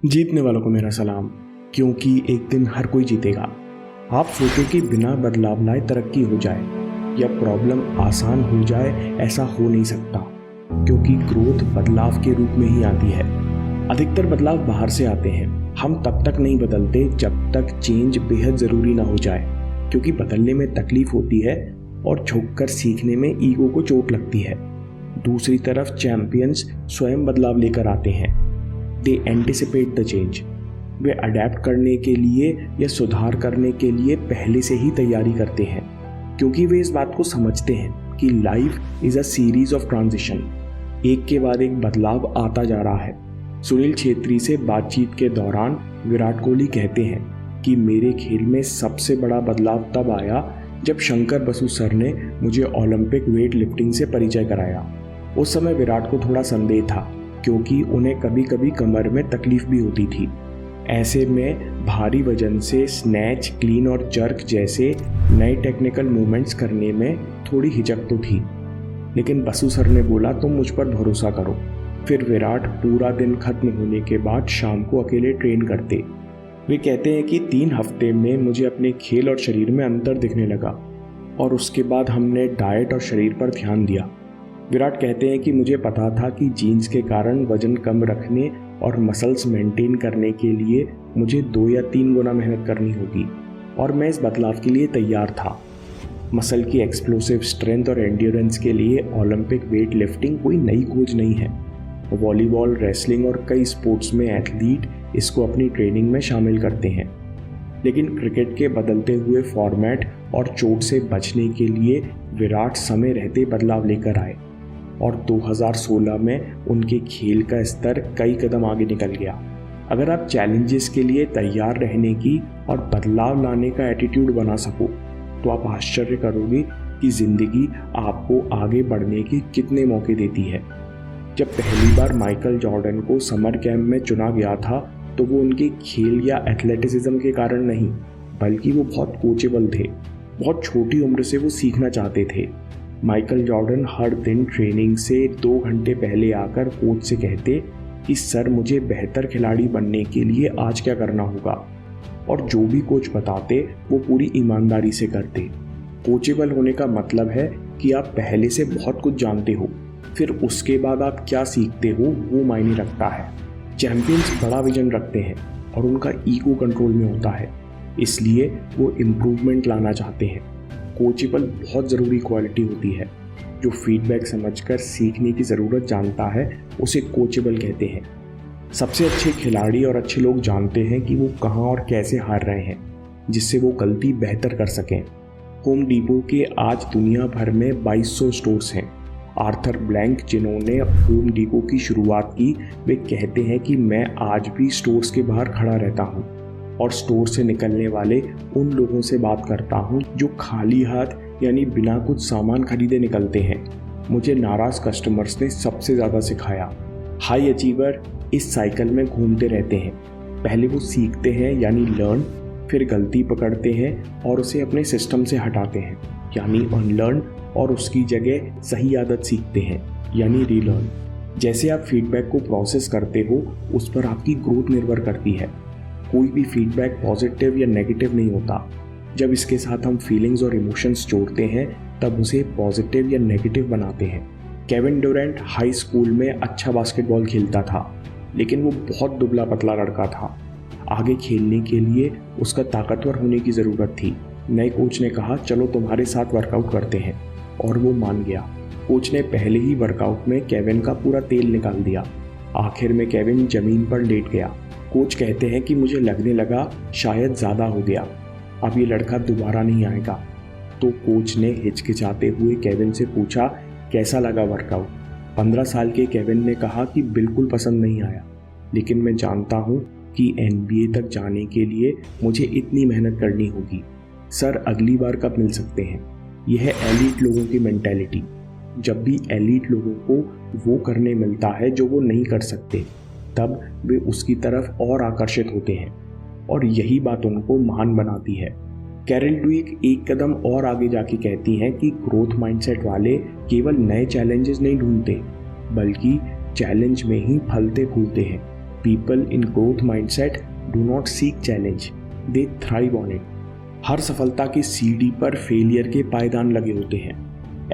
जीतने वालों को मेरा सलाम, क्योंकि एक दिन हर कोई जीतेगा। आप सोचो कि बिना बदलाव लाए तरक्की हो जाए या प्रॉब्लम आसान हो जाए, ऐसा हो नहीं सकता, क्योंकि ग्रोथ बदलाव के रूप में ही आती है। अधिकतर बदलाव बाहर से आते हैं। हम तब तक नहीं बदलते जब तक चेंज बेहद ज़रूरी ना हो जाए, क्योंकि बदलने में तकलीफ होती है और झुककर सीखने में ईगो को चोट लगती है। दूसरी तरफ चैंपियंस स्वयं बदलाव लेकर आते हैं। They anticipate the change. वे अडेप्ट करने के लिए या सुधार करने के लिए पहले से ही तैयारी करते हैं, क्योंकि वे इस बात को समझते हैं कि life is a series of transition. एक के बाद एक बदलाव आता जा रहा है। सुनील छेत्री से बातचीत के दौरान विराट कोहली कहते हैं कि मेरे खेल में सबसे बड़ा बदलाव तब आया जब शंकर बसु सर ने मुझे ओलंपिक वेट लिफ्टिंग से परिचय कराया। उस समय विराट को थोड़ा संदेह था, क्योंकि उन्हें कभी कभी कमर में तकलीफ भी होती थी। ऐसे में भारी वजन से स्नैच, क्लीन और जर्क जैसे नए टेक्निकल मूवमेंट्स करने में थोड़ी हिचक तो थी, लेकिन बसु सर ने बोला तुम मुझ पर भरोसा करो। फिर विराट पूरा दिन खत्म होने के बाद शाम को अकेले ट्रेन करते। वे कहते हैं कि 3 हफ्ते में मुझे अपने खेल और शरीर में अंतर दिखने लगा, और उसके बाद हमने डाइट और शरीर पर ध्यान दिया। विराट कहते हैं कि मुझे पता था कि जीन्स के कारण वजन कम रखने और मसल्स मेंटेन करने के लिए मुझे 2 या 3 गुना मेहनत करनी होगी, और मैं इस बदलाव के लिए तैयार था। मसल की एक्सप्लोसिव स्ट्रेंथ और एंड्योरेंस के लिए ओलंपिक वेट लिफ्टिंग कोई नई खोज नहीं है। वॉलीबॉल, रेसलिंग और कई स्पोर्ट्स में एथलीट इसको अपनी ट्रेनिंग में शामिल करते हैं, लेकिन क्रिकेट के बदलते हुए फॉर्मेट और चोट से बचने के लिए विराट समय रहते बदलाव लेकर आए, और 2016 में उनके खेल का स्तर कई कदम आगे निकल गया। अगर आप चैलेंजेस के लिए तैयार रहने की और बदलाव लाने का एटीट्यूड बना सको, तो आप आश्चर्य करोगे कि ज़िंदगी आपको आगे बढ़ने के कितने मौके देती है। जब पहली बार माइकल जॉर्डन को समर कैंप में चुना गया था, तो वो उनके खेल या एथलेटिसिज्म के कारण नहीं, बल्कि वो बहुत कोचेबल थे। बहुत छोटी उम्र से वो सीखना चाहते थे। माइकल जॉर्डन हर दिन ट्रेनिंग से 2 घंटे पहले आकर कोच से कहते कि सर मुझे बेहतर खिलाड़ी बनने के लिए आज क्या करना होगा, और जो भी कोच बताते वो पूरी ईमानदारी से करते। कोचेबल होने का मतलब है कि आप पहले से बहुत कुछ जानते हो, फिर उसके बाद आप क्या सीखते हो वो मायने रखता है। चैंपियंस बड़ा विजन रखते हैं और उनका ईगो कंट्रोल में होता है, इसलिए वो इम्प्रूवमेंट लाना चाहते हैं। कोचेबल बहुत ज़रूरी क्वालिटी होती है। जो फीडबैक समझकर सीखने की ज़रूरत जानता है उसे कोचेबल कहते हैं। सबसे अच्छे खिलाड़ी और अच्छे लोग जानते हैं कि वो कहाँ और कैसे हार रहे हैं, जिससे वो गलती बेहतर कर सकें। होम डिपो के आज दुनिया भर में 2200 स्टोर्स हैं। आर्थर ब्लैंक, जिन्होंने होम डिपो की शुरुआत की, वे कहते हैं कि मैं आज भी स्टोर्स के बाहर खड़ा रहता हूँ और स्टोर से निकलने वाले उन लोगों से बात करता हूँ जो खाली हाथ यानी बिना कुछ सामान खरीदे निकलते हैं। मुझे नाराज़ कस्टमर्स ने सबसे ज़्यादा सिखाया। हाई अचीवर इस साइकिल में घूमते रहते हैं। पहले वो सीखते हैं यानी लर्न, फिर गलती पकड़ते हैं और उसे अपने सिस्टम से हटाते हैं यानी अनलर्न, और उसकी जगह सही आदत सीखते हैं यानी रीलर्न। जैसे आप फीडबैक को प्रोसेस करते हो, उस पर आपकी ग्रोथ निर्भर करती है। कोई भी फीडबैक पॉजिटिव या नेगेटिव नहीं होता। जब इसके साथ हम फीलिंग्स और इमोशंस जोड़ते हैं, तब उसे पॉजिटिव या नेगेटिव बनाते हैं। केविन ड्यूरेंट हाई स्कूल में अच्छा बास्केटबॉल खेलता था, लेकिन वो बहुत दुबला पतला लड़का था। आगे खेलने के लिए उसका ताकतवर होने की ज़रूरत थी। नए कोच ने कहा चलो तुम्हारे साथ वर्कआउट करते हैं, और वो मान गया। कोच ने पहले ही वर्कआउट में केविन का पूरा तेल निकाल दिया। आखिर में केविन ज़मीन पर लेट गया। कोच कहते हैं कि मुझे लगने लगा शायद ज़्यादा हो गया, अब ये लड़का दोबारा नहीं आएगा। तो कोच ने हिचकिचाते हुए केविन से पूछा कैसा लगा वर्कआउट। 15 साल के केविन ने कहा कि बिल्कुल पसंद नहीं आया, लेकिन मैं जानता हूँ कि NBA तक जाने के लिए मुझे इतनी मेहनत करनी होगी। सर अगली बार कब मिल सकते हैं? यह है एलीट लोगों की मेंटालिटी। जब भी एलीट लोगों को वो करने मिलता है जो वो नहीं कर सकते, तब वे उसकी तरफ और आकर्षित होते हैं, और यही बात उनको महान बनाती है। कैरल ड्वेक एक कदम और आगे जाके कहती हैं कि ग्रोथ माइंडसेट वाले केवल नए चैलेंजेस नहीं ढूंढते, बल्कि चैलेंज में ही फलते फूलते हैं। People in growth mindset do not seek challenge, they thrive on it. हर सफलता की सीढ़ी पर फेलियर के पायदान लगे होते हैं।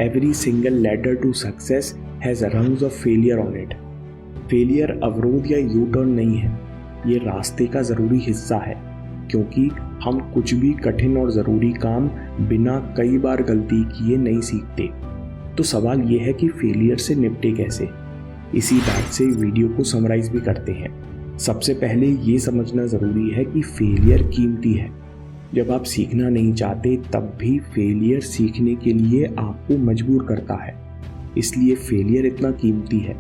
Every single ladder to success has rungs of failure on it. Failure अवरोध या यू टर्न नहीं है, ये रास्ते का ज़रूरी हिस्सा है, क्योंकि हम कुछ भी कठिन और ज़रूरी काम बिना कई बार गलती किए नहीं सीखते। तो सवाल ये है कि फेलियर से निपटे कैसे। इसी बात से वीडियो को समराइज भी करते हैं। सबसे पहले ये समझना ज़रूरी है कि फेलियर कीमती है। जब आप सीखना नहीं चाहते तब भी फेलियर सीखने के लिए आपको मजबूर करता है, इसलिए फेलियर इतना कीमती है।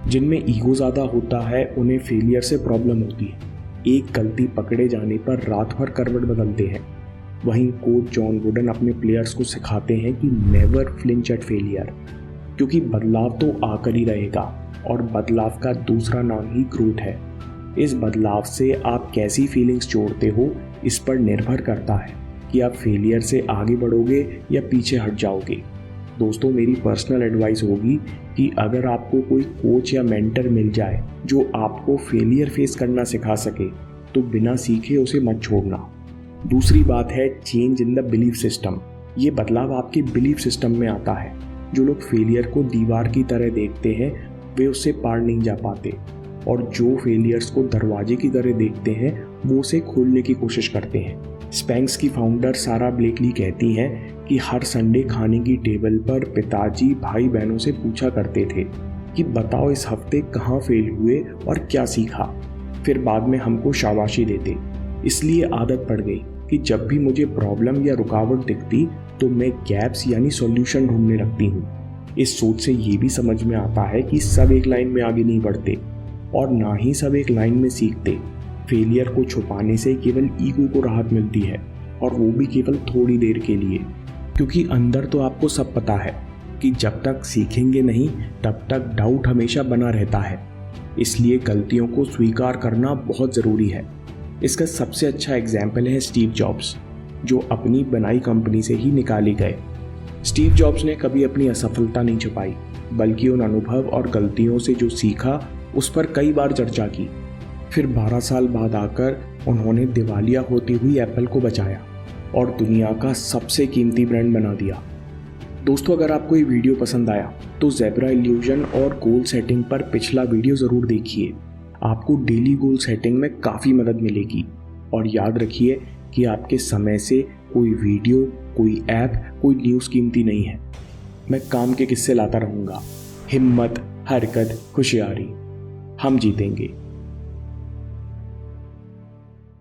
जिनमें ईगो ज़्यादा होता है उन्हें फेलियर से प्रॉब्लम होती है। एक गलती पकड़े जाने पर रात भर करवट बदलते हैं। वहीं कोच जॉन वुडन अपने प्लेयर्स को सिखाते हैं कि नेवर फ्लिंच एट फेलियर, क्योंकि बदलाव तो आकर ही रहेगा और बदलाव का दूसरा नाम ही ग्रोथ है। इस बदलाव से आप कैसी फीलिंग्स जोड़ते हो इस पर निर्भर करता है कि आप फेलियर से आगे बढ़ोगे या पीछे हट जाओगे। दोस्तों, मेरी पर्सनल एडवाइस होगी कि अगर आपको कोई कोच या मेंटर मिल जाए जो आपको फेलियर फेस करना सिखा सके तो बिना सीखे उसे मत छोड़ना। दूसरी बात है change in the belief system. ये बदलाव आपके बिलीफ सिस्टम में आता है। जो लोग फेलियर को दीवार की तरह देखते हैं वे उससे पार नहीं जा पाते, और जो फेलियर्स को दरवाजे की तरह देखते हैं वो उसे खोलने की कोशिश करते हैं। स्पैंक्स की फाउंडर सारा ब्लेकली कहती हैं कि हर संडे खाने की टेबल पर पिताजी भाई बहनों से पूछा करते थे कि बताओ इस हफ्ते कहाँ फेल हुए और क्या सीखा। फिर बाद में हमको शाबाशी देते। इसलिए आदत पड़ गई कि जब भी मुझे प्रॉब्लम या रुकावट दिखती तो मैं गैप्स यानी सॉल्यूशन ढूंढने लगती हूँ। इस सोच से ये भी समझ में आता है कि सब एक लाइन में आगे नहीं बढ़ते और ना ही सब एक लाइन में सीखते। फेलियर को छुपाने से केवल ईगो को राहत मिलती है, और वो भी केवल थोड़ी देर के लिए, क्योंकि अंदर तो आपको सब पता है कि जब तक सीखेंगे नहीं तब तक डाउट हमेशा बना रहता है। इसलिए गलतियों को स्वीकार करना बहुत ज़रूरी है। इसका सबसे अच्छा एग्जाम्पल है स्टीव जॉब्स, जो अपनी बनाई कंपनी से ही निकाले गए। स्टीव जॉब्स ने कभी अपनी असफलता नहीं छुपाई, बल्कि उन अनुभव और गलतियों से जो सीखा उस पर कई बार चर्चा की। फिर 12 साल बाद आकर उन्होंने दिवालिया होती हुई एप्पल को बचाया और दुनिया का सबसे कीमती ब्रांड बना दिया। दोस्तों, अगर आपको ये वीडियो पसंद आया तो ज़ेब्रा इल्यूजन और गोल सेटिंग पर पिछला वीडियो ज़रूर देखिए। आपको डेली गोल सेटिंग में काफ़ी मदद मिलेगी। और याद रखिए कि आपके समय से कोई वीडियो, कोई ऐप, कोई न्यूज़ कीमती नहीं है। मैं काम के किस्से लाता रहूँगा। हिम्मत, हरकत, होशियारी, हम जीतेंगे।